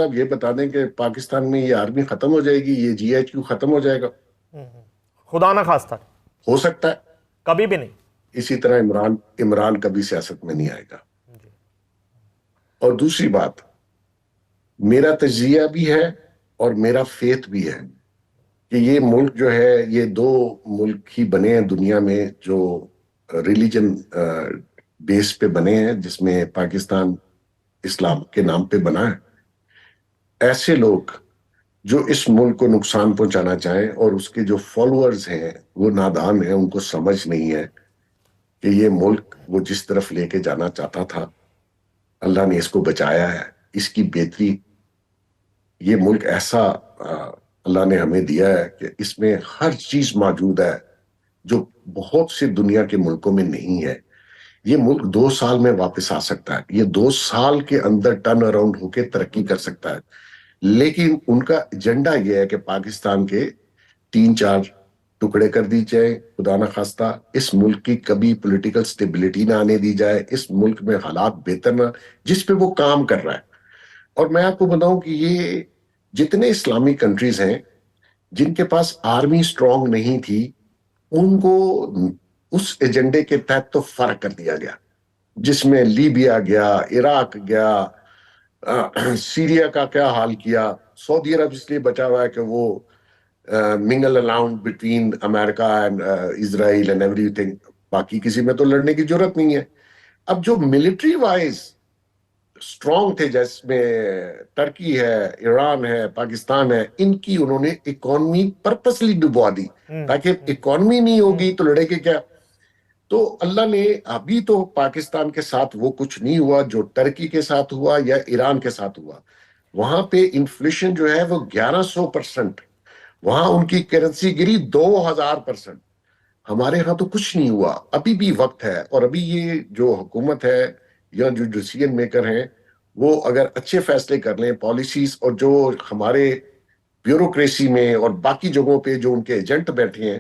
آپ یہ بتا دیں کہ پاکستان میں یہ آرمی ختم ہو جائے گی، یہ جی ایچ کیو ختم ہو جائے گا؟ خدا نہ خواستہ ہو سکتا ہے، کبھی بھی نہیں. اسی طرح عمران کبھی سیاست میں نہیں آئے گا. اور دوسری بات، میرا تجزیہ بھی ہے اور میرا فیتھ بھی ہے کہ یہ ملک جو ہے، یہ دو ملک ہی بنے ہیں دنیا میں جو ریلیجن بیس پہ بنے ہیں، جس میں پاکستان اسلام کے نام پہ بنا ہے. ایسے لوگ جو اس ملک کو نقصان پہنچانا چاہیں اور اس کے جو فالوورز ہیں وہ نادان ہیں، ان کو سمجھ نہیں ہے کہ یہ ملک وہ جس طرف لے کے جانا چاہتا تھا، اللہ نے اس کو بچایا ہے. اس کی بہتری، یہ ملک ایسا اللہ نے ہمیں دیا ہے کہ اس میں ہر چیز موجود ہے جو بہت سے دنیا کے ملکوں میں نہیں ہے. یہ ملک 2 سال میں واپس آ سکتا ہے، یہ 2 سال کے اندر ٹرن اراؤنڈ ہو کے ترقی کر سکتا ہے. لیکن ان کا ایجنڈا یہ ہے کہ پاکستان کے 3-4 ٹکڑے کر دی جائے، خدا نہ خواستہ اس ملک کی کبھی پولیٹیکل سٹیبلٹی نہ آنے دی جائے، اس ملک میں حالات بہتر نہ، جس پہ وہ کام کر رہا ہے. اور میں آپ کو بتاؤں کہ یہ جتنے اسلامی کنٹریز ہیں جن کے پاس آرمی سٹرونگ نہیں تھی، ان کو اس ایجنڈے کے تحت تو فرق کر دیا گیا، جس میں لیبیا گیا، عراق گیا، سیریا کا کیا حال کیا. سعودی عرب اس لیے بچا ہوا ہے کہ وہ منگل around between America and Israel and every thing, باقی کسی میں تو لڑنے کی ضرورت نہیں ہے. اب جو ملٹری وائز سٹرونگ تھے، جس میں ترکی ہے، ایران ہے، پاکستان ہے، ان کی انہوں نے اکانومی پرپسلی ڈبوا دی تاکہ اکانومی نہیں ہوگی تو لڑے گے کیا. تو اللہ نے ابھی تو پاکستان کے ساتھ وہ کچھ نہیں ہوا جو ٹرکی کے ساتھ ہوا یا ایران کے ساتھ ہوا. وہاں پہ انفلیشن جو ہے وہ 1100%، وہاں ان کی کرنسی گری 2000%. ہمارے ہاں تو کچھ نہیں ہوا. ابھی بھی وقت ہے، اور ابھی یہ جو حکومت ہے یا جو ڈیسیژن میکر ہیں وہ اگر اچھے فیصلے کر لیں، پالیسیز، اور جو ہمارے بیوروکریسی میں اور باقی جگہوں پہ جو ان کے ایجنٹ بیٹھے ہیں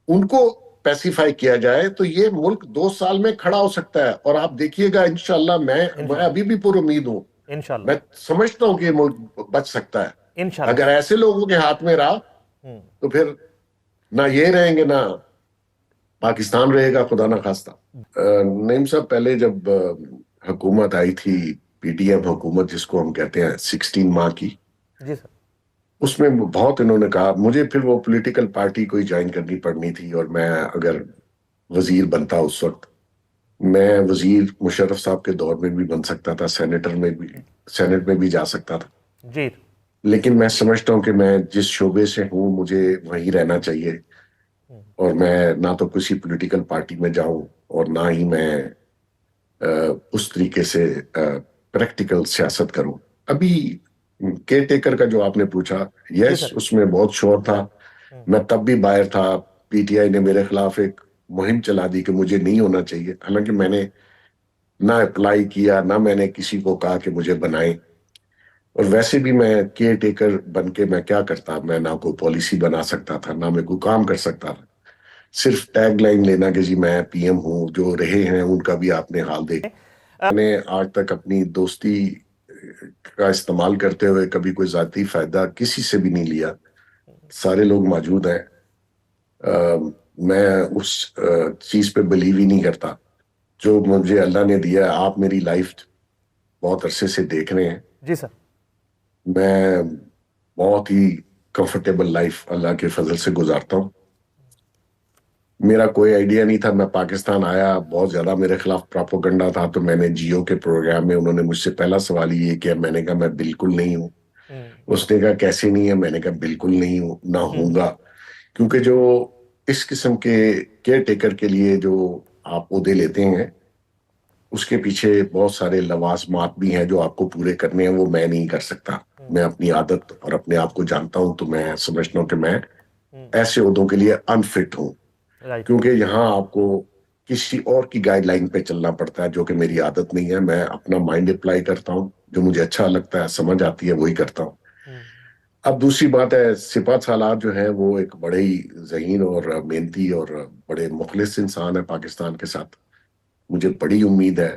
ان کو پیسیفائی کیا جائے، تو یہ ملک 2 سال میں کھڑا ہو سکتا ہے. اور آپ دیکھیے گا انشاءاللہ، میں ابھی بھی پر امید ہوں، انشاءاللہ میں سمجھتا ہوں کہ یہ ملک بچ سکتا ہے انشاءاللہ. اگر ایسے لوگوں کے ہاتھ میں رہا. تو پھر نہ یہ رہیں گے، نہ پاکستان رہے گا، خدا نہ خواستہ. نعیم صاحب، پہلے جب حکومت آئی تھی، پی ٹی ایم حکومت جس کو ہم کہتے ہیں 16 ماہ کی، جی سر. اس میں بہت انہوں نے کہا، مجھے پھر وہ پولیٹیکل پارٹی کوئی جوائن کرنی پڑنی تھی، اور میں اگر وزیر بنتا اس وقت، میں وزیر مشرف صاحب کے دور میں بھی بن سکتا تھا، سینیٹ میں بھی جا سکتا تھا. جی. لیکن میں سمجھتا ہوں کہ میں جس شعبے سے ہوں مجھے وہیں رہنا چاہیے، اور میں نہ تو کسی پولیٹیکل پارٹی میں جاؤں اور نہ ہی میں اس طریقے سے پریکٹیکل سیاست کروں. ابھی کیئر ٹیکر کا جو آپ نے پوچھا، یس، اس میں بہت شور تھا. میں تب بھی باہر تھا. پی ٹی آئی نے میرے خلاف ایک مہم چلا دی کہ مجھے نہیں ہونا چاہیے، حالانکہ میں نے نہ اپلائی کیا، نہ میں نے کسی کو کہا کہ مجھے بنائیں. اور ویسے بھی میں کیئر ٹیکر بن کے میں کیا کرتا؟ میں نہ کوئی پالیسی بنا سکتا تھا، نہ میں کوئی کام کر سکتا تھا. صرف ٹیگ لائن لینا کہ جی میں پی ایم ہوں. جو رہے ہیں ان کا بھی آپ نے حال دیکھ. میں نے آج تک اپنی دوستی کا استعمال کرتے ہوئے کبھی کوئی ذاتی فائدہ کسی سے بھی نہیں لیا. سارے لوگ موجود ہیں. میں اس چیز پہ بلیو ہی نہیں کرتا جو مجھے اللہ نے دیا ہے. آپ میری لائف بہت عرصے سے دیکھ رہے ہیں. جی سر. میں بہت ہی کمفرٹیبل لائف اللہ کے فضل سے گزارتا ہوں. میرا کوئی آئیڈیا نہیں تھا. میں پاکستان آیا، بہت زیادہ میرے خلاف پراپوگنڈا تھا، تو میں نے جیو کے پروگرام میں انہوں نے مجھ سے پہلا سوال یہ کیا. میں نے کہا میں بالکل نہیں ہوں. اس نے کہا کیسے نہیں ہے؟ میں نے کہا بالکل نہیں ہوں، نہ ہوں گا. کیونکہ جو اس قسم کے کیئر ٹیکر کے لیے جو آپ عہدے لیتے ہیں، اس کے پیچھے بہت سارے لوازمات بھی ہیں جو آپ کو پورے کرنے ہیں. وہ میں نہیں کر سکتا. میں اپنی عادت اور اپنے آپ کو جانتا ہوں، تو میں سمجھتا ہوں کہ میں ایسے عہدوں کے لیے انفٹ ہوں. کیونکہ یہاں آپ کو کسی اور کی گائیڈ لائن پہ چلنا پڑتا ہے، جو کہ میری عادت نہیں ہے. میں اپنا مائنڈ اپلائی کرتا ہوں، جو مجھے اچھا لگتا ہے، سمجھ آتی ہے، وہی کرتا ہوں. اب دوسری بات ہے، سپاہ سالار جو ہیں وہ ایک بڑے ہی ذہین اور محنتی اور بڑے مخلص انسان ہے پاکستان کے ساتھ. مجھے بڑی امید ہے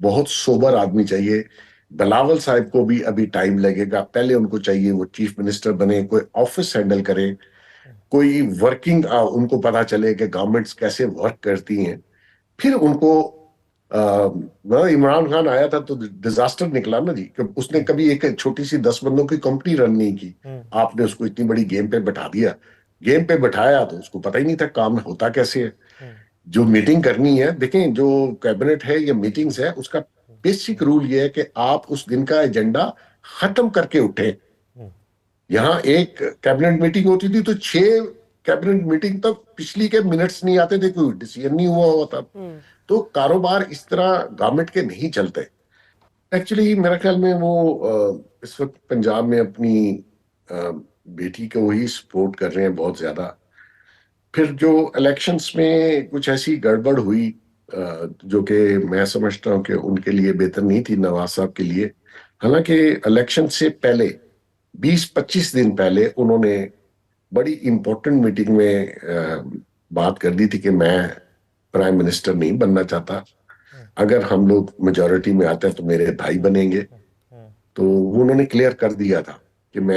بہت سوبر آدمی چاہیے. بلاول صاحب کو بھی ابھی ٹائم لگے گا. پہلے ان کو چاہیے وہ چیف منسٹر بنے, کوئی آفس ہینڈل کرے, کوئی ورکنگ ان کو پتا چلے کہ گورنمنٹس کیسے ورک کرتی ہیں. پھر ان کو عمران خان آیا تھا تو ڈیزاسٹر نکلا نا جی, کہ اس نے کبھی ایک چھوٹی سی 10 بندوں کی کمپنی رن نہیں کی. آپ نے اس کو اتنی بڑی گیم پہ بٹھا دیا. گیم پہ بٹھایا تو اس کو پتہ ہی نہیں تھا کام ہوتا کیسے ہے. جو میٹنگ کرنی ہے, دیکھیں جو کیبنٹ ہے یا میٹنگز ہے, اس کا بیسک رول یہ ہے کہ آپ اس دن کا ایجنڈا ختم کر کے اٹھیں. یہاں ایک کیبنٹ میٹنگ ہوتی تھی تو 6 کیبنٹ میٹنگ تک پچھلی کے منٹس نہیں آتے تھے, کوئی ڈیسیژن نہیں ہوا ہوتا. تو کاروبار اس طرح گورنمنٹ کے نہیں چلتے. ایکچولی میرا خیال میں وہ اس وقت پنجاب میں اپنی بیٹی کو ہی سپورٹ کر رہے ہیں بہت زیادہ. پھر جو الیکشنز میں کچھ ایسی گڑبڑ ہوئی جو کہ میں سمجھتا ہوں کہ ان کے لیے بہتر نہیں تھی, نواز صاحب کے لیے. حالانکہ الیکشن سے پہلے 20-25 دن پہلے انہوں نے بڑی امپورٹنٹ میٹنگ میں بات کر دی تھی کہ میں پرائم منسٹر نہیں بننا چاہتا, اگر ہم لوگ میجورٹی میں آتے ہیں تو میرے بھائی بنیں گے. تو انہوں نے کلیئر کر دیا تھا کہ میں